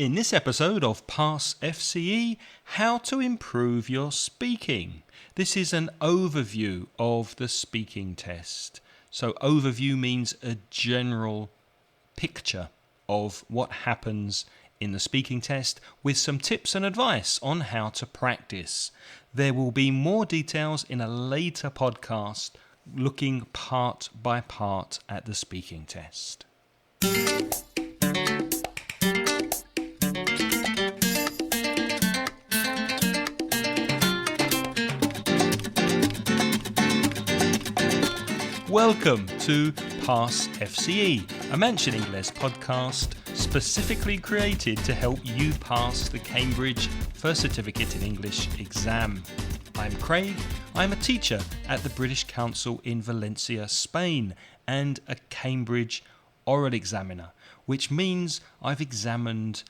In this episode of PassFCE, how to improve your speaking. This is an overview of the speaking test. So overview means a general picture of what happens in the speaking test with some tips and advice on how to practice. There will be more details in a later podcast looking part by part at the speaking test. Welcome to PassFCE, a Mansion English podcast specifically created to help you pass the Cambridge First Certificate in English exam. I'm Craig. I'm a teacher at the British Council in Valencia, Spain, and a Cambridge oral examiner, which means I've examined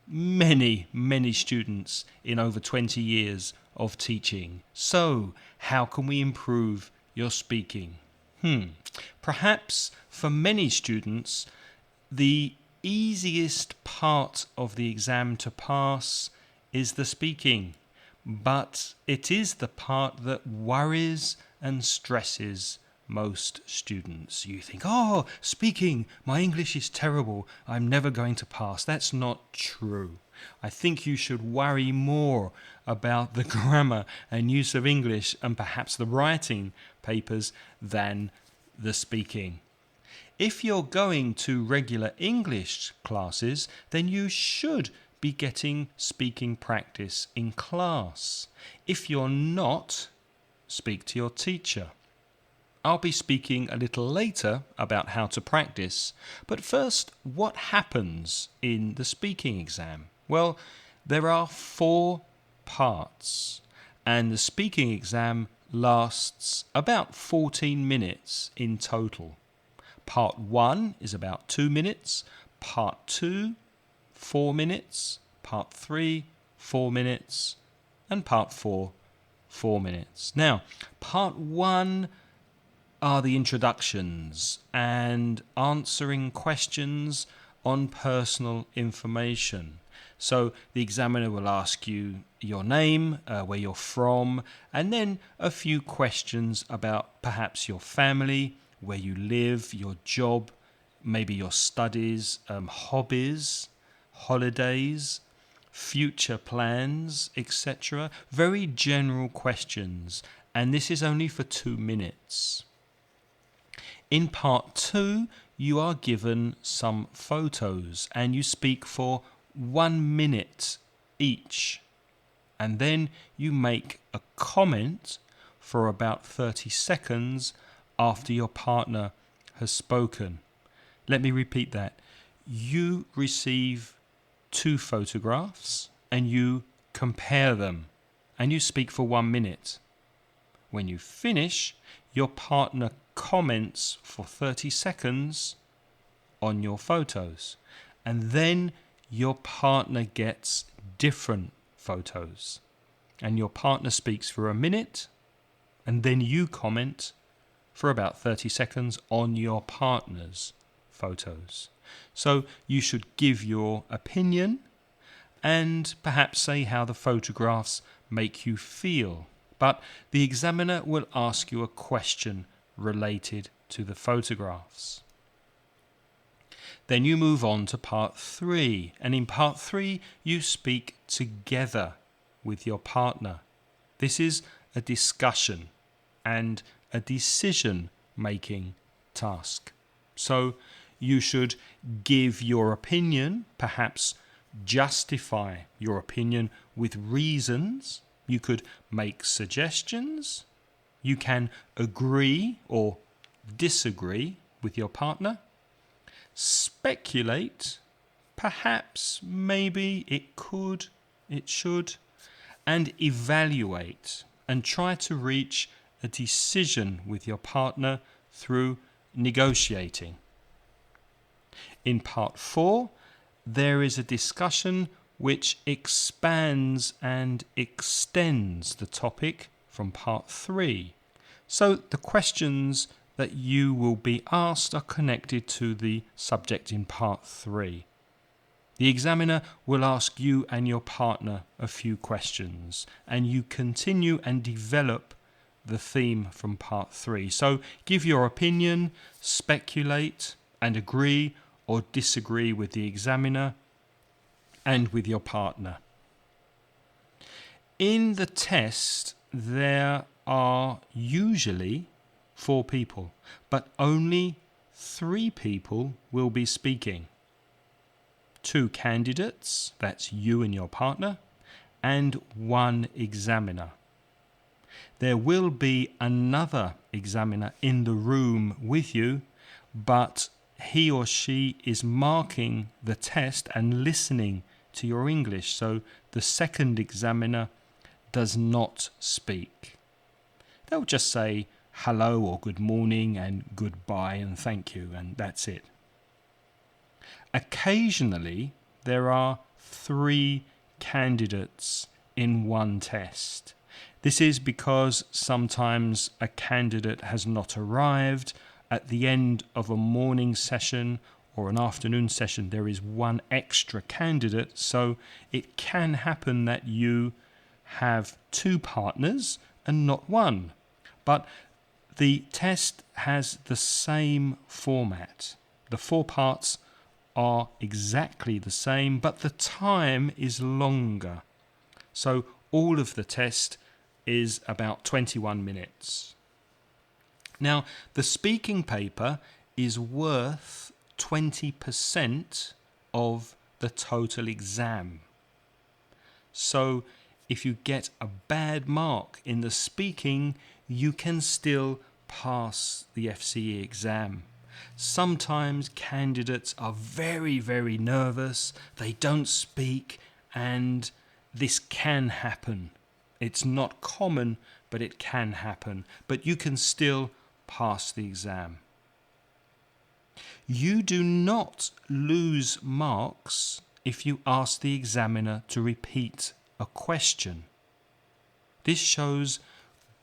many students in over 20 years of teaching. So, how can we improve your speaking? Perhaps for many students, the easiest part of the exam to pass is the speaking, but it is the part that worries and stresses most students. You think, speaking, my English is terrible, I'm never going to pass. That's not true. I think you should worry more about the grammar and use of English and perhaps the writing papers than the speaking. If you're going to regular English classes, then you should be getting speaking practice in class. If you're not, speak to your teacher. I'll be speaking a little later about how to practice, but first, what happens in the speaking exam? Well, there are 4 parts, and the speaking exam lasts about 14 minutes in total. Part 1 is about 2 minutes, Part 2, 4 minutes, Part 3, 4 minutes, and Part 4, 4 minutes. Now, Part 1 are the introductions and answering questions on personal information. So the examiner will ask you your name, where you're from, and then a few questions about perhaps your family, where you live, your job, maybe your studies, hobbies, holidays, future plans, etc. Very general questions, and this is only for 2 minutes. In part 2, you are given some photos and you speak for 1 minute each. And then you make a comment for about 30 seconds after your partner has spoken. Let me repeat that. You receive 2 photographs and you compare them and you speak for 1 minute. When you finish, your partner comments for 30 seconds on your photos, and then your partner gets different photos, and your partner speaks for 1 minute, and then you comment for about 30 seconds on your partner's photos. So you should give your opinion and perhaps say how the photographs make you feel. But the examiner will ask you a question related to the photographs. Then you move on to part 3, and in part 3 you speak together with your partner. This is a discussion and a decision-making task. So you should give your opinion, perhaps justify your opinion with reasons. You could make suggestions. You can agree or disagree with your partner. Speculate, perhaps, maybe, it could, it should, and evaluate and try to reach a decision with your partner through negotiating. In part 4, there is a discussion which expands and extends the topic from part 3. So the questions that you will be asked are connected to the subject in part 3. The examiner will ask you and your partner a few questions, and you continue and develop the theme from part 3. So give your opinion, speculate, and agree or disagree with the examiner and with your partner. In the test, there are usually 4 people, but only 3 people will be speaking. 2 candidates, that's you and your partner, and 1 examiner. There will be another examiner in the room with you, but he or she is marking the test and listening to your English, so the second examiner does not speak. They'll just say hello or good morning and goodbye and thank you, and that's it. Occasionally, there are 3 candidates in one test. This is because sometimes a candidate has not arrived. At the end of a morning session or an afternoon session, there is 1 extra candidate, so it can happen that you have 2 partners and not 1. But the test has the same format. The 4 parts are exactly the same, but the time is longer. So all of the test is about 21 minutes. Now, the speaking paper is worth 20% of the total exam. So if you get a bad mark in the speaking, you can still pass the FCE exam. Sometimes candidates are very, very nervous, they don't speak, and this can happen. It's not common, but it can happen. But you can still pass the exam. You do not lose marks if you ask the examiner to repeat a question. This shows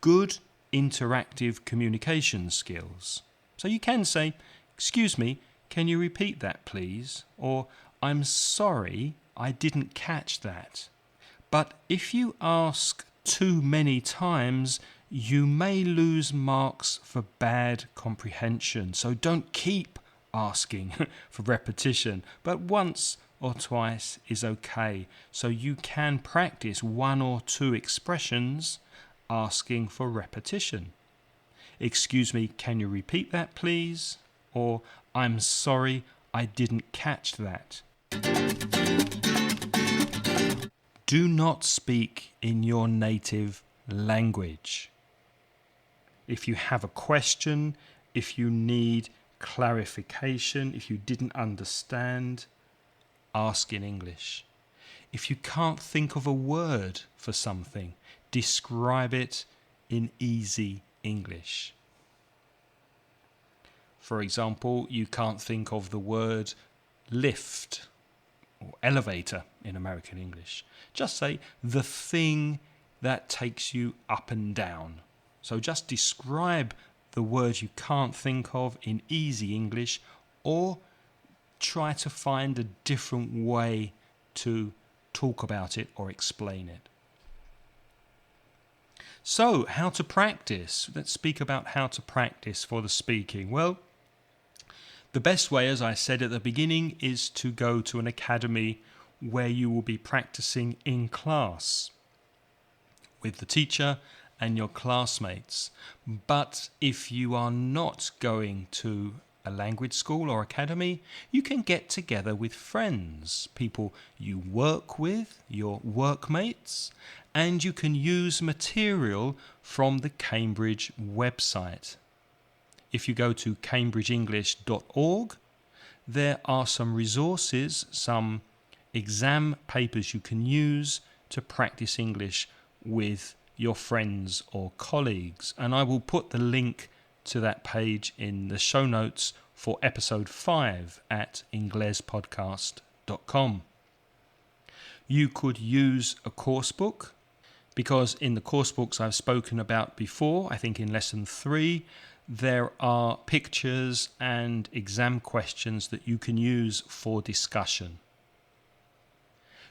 good interactive communication skills. So you can say, "Excuse me, can you repeat that please?" Or, "I'm sorry, I didn't catch that." But if you ask too many times, you may lose marks for bad comprehension. So don't keep asking for repetition, but once or twice is okay. So you can practice 1 or 2 expressions asking for repetition. "Excuse me, can you repeat that please?" Or, "I'm sorry, I didn't catch that." Do not speak in your native language. If you have a question, if you need clarification, if you didn't understand, ask in English. If you can't think of a word for something, describe it in easy English. For example, you can't think of the word lift or elevator in American English. Just say the thing that takes you up and down. So just describe the word you can't think of in easy English, or try to find a different way to talk about it or explain it. So, how to practice? Let's speak about how to practice for the speaking. Well, the best way, as I said at the beginning, is to go to an academy where you will be practicing in class with the teacher and your classmates. But if you are not going to a language school or academy, you can get together with friends, people you work with, your workmates, and you can use material from the Cambridge website. If you go to cambridgeenglish.org, there are some resources, some exam papers you can use to practice English with your friends or colleagues. And I will put the link to that page in the show notes for episode 5 at inglespodcast.com. You could use a course book, because in the course books I've spoken about before, I think in lesson 3, there are pictures and exam questions that you can use for discussion.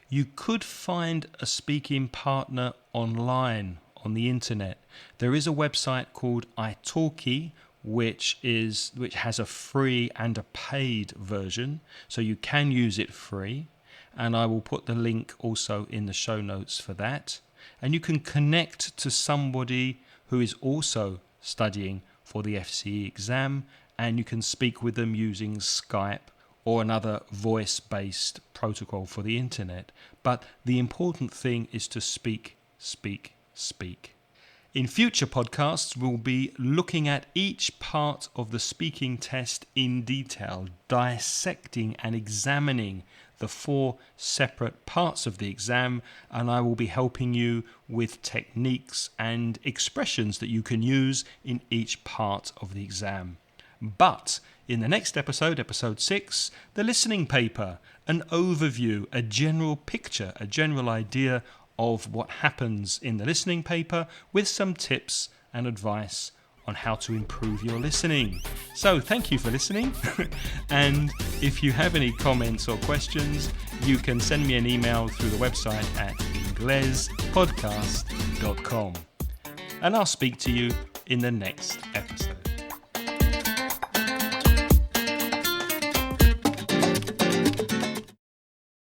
You could find a speaking partner online on the internet. There is a website called italki, which has a free and a paid version, so you can use it free, and I will put the link also in the show notes for that. And you can connect to somebody who is also studying for the FCE exam, and you can speak with them using Skype or another voice-based protocol for the internet. But the important thing is to speak, speak, speak. In future podcasts, we'll be looking at each part of the speaking test in detail, dissecting and examining the 4 separate parts of the exam, and I will be helping you with techniques and expressions that you can use in each part of the exam. But in the next episode, episode 6, the listening paper, an overview, a general picture, a general idea of what happens in the listening paper with some tips and advice on how to improve your listening. So thank you for listening. And if you have any comments or questions, you can send me an email through the website at inglespodcast.com. And I'll speak to you in the next episode.